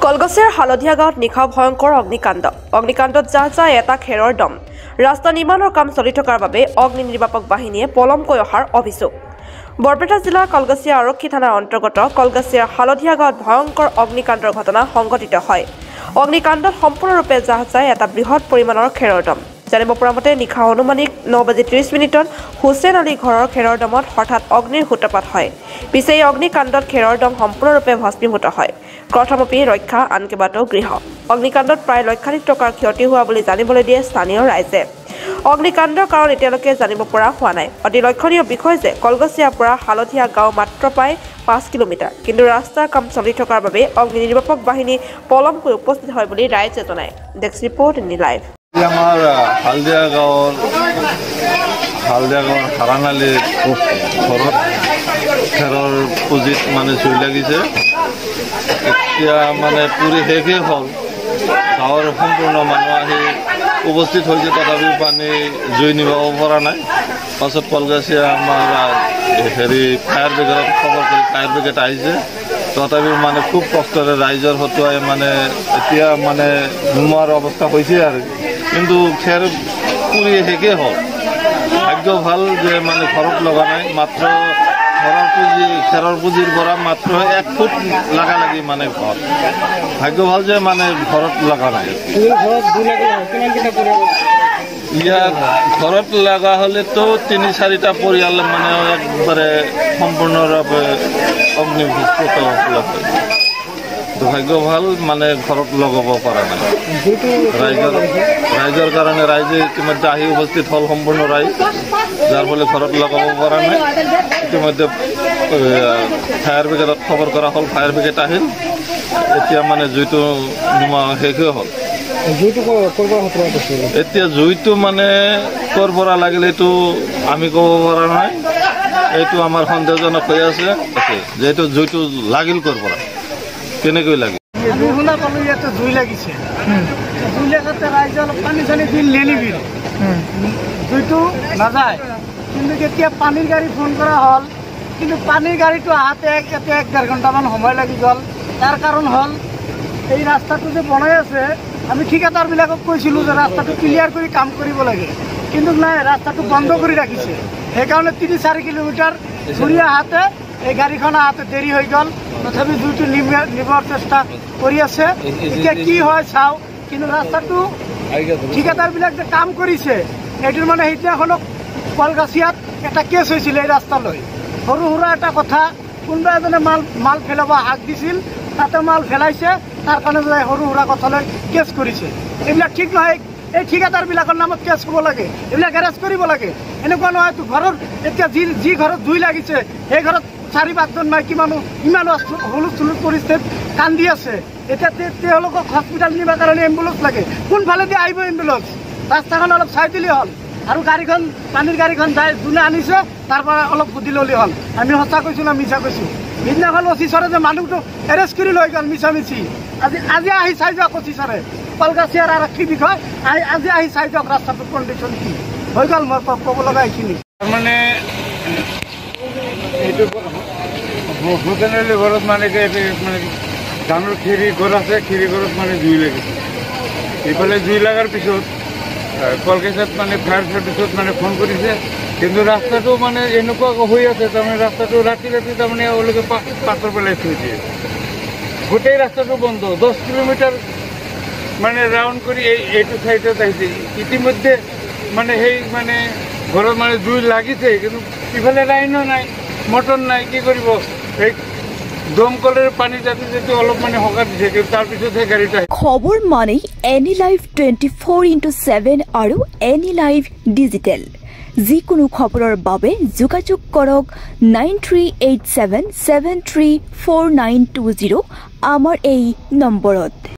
কলগছিৰ হালধীয়া গাঁৱত নিশা ভয়ংকৰ অগ্নিকাণ্ডত যাহ এটা খেৰৰ দম ৰাস্তা নিৰ্মাণৰ কাম চলি থকাৰ বাবে অগ্নি নিৰ্বাপক বাহিনীয়ে পলমকৈ অহাৰ অভিযোগ বৰপেটা জিলাৰ কলগছিয়া আৰক্ষী থানাৰ অন্তৰ্গত কলগছিৰ হালধীয়া গাঁৱত ভয়ংকৰ অগ্নিকাণ্ডৰ ঘটনা সংঘটিত হয় অগ্নিকাণ্ডত সম্পূৰ্ণৰূপে যাহ এটা বৃহৎ পৰিমাণৰ খেৰৰ দম জানিব পৰা মতে নিশা অনুমানিক 9:30 হুছেইন আলী ঘৰৰ খেৰৰ দমত হঠাৎ অগ্নিৰ সূত্ৰপাত হয় পিছে এই অগ্নিকাণ্ডত খেৰৰ দম সম্পূৰ্ণৰূপে ভস্মীভূত হয় প্ৰথমপি ৰক্ষা আন কেইবাটাও গৃহ অগ্নিকাণ্ডত প্ৰায় লক্ষাধিক টকাৰ ক্ষতি হোৱা বুলি জানিবলৈ দিয়ে স্থানীয় ৰাইজে অগ্নিকাণ্ডৰ কাৰণ এতিয়ালৈকে জানিব পৰা হোৱা নাই অতি লক্ষণীয় বিষয় যে কলগছিয়াৰ পৰা হালধীয়া গাঁও মাত্ৰ প্ৰায় 5 কিলোমিটাৰ কিন্তু ৰাস্তাৰ কাম চলি থকাৰ বাবে অগ্নি নিৰ্বাপক বাহিনী পলমকৈ উপস্থিত হয় বুলি ৰাইজে জনায় ডেস্ক ৰিপৰ্ট ইন লাইভ আমাৰ হালদিয়া গাঁৱৰ হাৰাঙালী ঘৰত খেৰৰ পুঁজিত মানে জুই লাগিছে এতিয়া মানে পুৰি শেষেই হ'ল গাঁৱৰ সম্পূৰ্ণ মানুহ আহি উপস্থিত হৈছে তথাপিও পানী জুই নিভাব পৰা নাই পাছত কলগছিয়া আমাৰ ফায়াৰ ব্ৰিগেডত খবৰ কৰি ফায়াৰ ব্ৰিগেড আহিছে তথাপিও মানে খুব কষ্টৰে ৰাইজৰ হতুৱাই মানে এতিয়া মানে নুমোৱাৰ অৱস্থা হৈছে আৰু কিন্তু খেৰ পুৰি শেষেই হ'ল ভাগ্য ভাল যে মানে ঘৰত লগা নাই মাত্ৰ খেৰৰ পুঁজিৰ পৰা মাত্ৰ 1 ফুট লাগি মানে ঘৰ ভাগ্য ভাল যে মানে ঘৰত লগা নাই ইয়াত ঘৰত লগা হ'লেতো 3-4টা পৰিয়াল মানে একবাৰে সম্পূৰ্ণৰূপে অগ্নিভস্ত হয় ভাগ্য ভাল মানে ঘৰত লগাব পৰা নাই ৰাইজৰ কাৰণে ৰাইজে ইতিমধ্যে আহি উপস্থিত হ'ল সম্পূৰ্ণ ৰাইজ যাৰ ফলে ঘৰত লগাব পৰা নাই ইতিমধ্যে ফায়াৰ ব্ৰিগেডত খবৰ কৰা হ'ল ফায়াৰ ব্ৰিগেড আহিল এতিয়া মানে জুইটো নুমা শেষেই হ'ল এতিয়া জুইটো মানে ক'ৰ পৰা লাগিলে এইটো আমি ক'ব পৰা নাই এইটো আমাৰ সন্দেহজনক হৈ আছে যিহেতু জুইটো লাগিল ক'ৰ পৰা কেনেকৈ লাগে শুনা পালো ইয়াতে জুই লাগিছে জুই লাগাতে ৰাইজে অলপ পানী চানী দিল নেনিবিল জুইটো নাযায় কিন্তু যেতিয়া পানীৰ গাড়ী ফোন কৰা হ'ল কিন্তু পানীৰ গাড়ীটো আহাতে এতিয়া 1.5 ঘণ্টামান সময় লাগি গ'ল তাৰ কাৰণ হ'ল এই ৰাস্তাটো যে বনাই আছে আমি ঠিকাদাৰবিলাকক কৈছিলোঁ যে ৰাস্তাটো ক্লিয়াৰ কৰি কাম কৰিব লাগে কিন্তু নাই ৰাস্তাটো বন্ধ কৰি ৰাখিছে সেইকাৰণে 3-4 কিলোমিটাৰ ঘূৰি আহাতে এই গাড়ীখন আহাতে দেৰি হৈ গ'ল তথাপি জুইটো নিবৰ চেষ্টা কৰি আছে এতিয়া কি হয় চাওঁ কিন্তু ৰাস্তাটো ঠিকাদাৰবিলাক যে কাম কৰিছে এইটোৰ মানে সেইদিনাখনক কলগছিয়াত এটা কেছ হৈছিল এই ৰাস্তালৈ সৰু সুৰা এটা কথা কোনোবা এজনে মাল পেলাব হাক দিছিল তাতে মাল পেলাইছে তাৰ কাৰণে সৰু সুৰা কথালৈ কেছ কৰিছে এইবিলাক ঠিক নহয় এই ঠিকাদাৰবিলাকৰ নামত কেছ হ'ব লাগে এইবিলাক এৰেষ্ট কৰিব লাগে এনেকুৱা নহয় তো ঘৰৰ এতিয়া যি ঘৰত জুই লাগিছে সেই ঘৰত 4-5জন মাইকী মানুহ ইমান হুলস্থুল পৰিস্থিতিত কান্দি আছে এতিয়া তেওঁলোকক হস্পিটেল নিবৰ কাৰণে এম্বুলেন্স লাগে কোনফালেদি আহিব এম্বুলেন্স ৰাস্তাখন অলপ চাই দিলে হ'ল আৰু গাড়ীখন পানীৰ গাড়ীখন যায় যোনে আনিছে তাৰ পৰা অলপ বুদ্ধি ল'লে হ'ল আমি সঁচা কৈছোঁ না মিছা কৈছোঁ সিদিনাখন অফিচৰে যে মানুহটো এৰেষ্ট কৰি লৈ গ'ল মিছামিছি আজি আহি চাই যাওক অফিচৰে কলগছিয়াৰ আৰক্ষী বিষয় আজি আহি চাই যাওক ৰাস্তাটোৰ কণ্ডিশ্যন কি হৈ গ'ল মই ক'ব লগা এইখিনি তাৰমানে এইটো হোটেলেৰ ঘৰত মানে মানে ধানৰ খেৰি ঘৰ আছে খেৰি ঘৰত মানে জুই লাগিছে এইফালে জুই লগাৰ পিছত কলগছিয়াত মানে ফায়াৰ চাৰ্ভিচত মানে ফোন কৰিছে কিন্তু ৰাস্তাটো মানে এনেকুৱা হৈ আছে তাৰমানে ৰাস্তাটো ৰাতি তাৰমানে এওঁলোকে পাথৰ পেলাই থৈ দিয়ে গোটেই ৰাস্তাটো বন্ধ 10 কিলোমিটাৰ মানে ৰাউণ্ড কৰি এইটো চাইডত আহিছে ইতিমধ্যে মানে সেই মানে ঘৰত মানে জুই লাগিছে কিন্তু ইফালে লাইনো নাই মটৰ নাই কি কৰিব এই দমকলেৰ পানি যাতে যেতে অলপ মানে হকা দিছে কিন্তু তাৰপিছতহে গাড়ীটা খবৰ মানে এনি লাইভ 24/7 আৰু এনি লাইভ ডিজিটেল যিকোনো খবৰৰ বাবে যোগাযোগ কৰক 9387734920 আমাৰ এই নম্বৰত।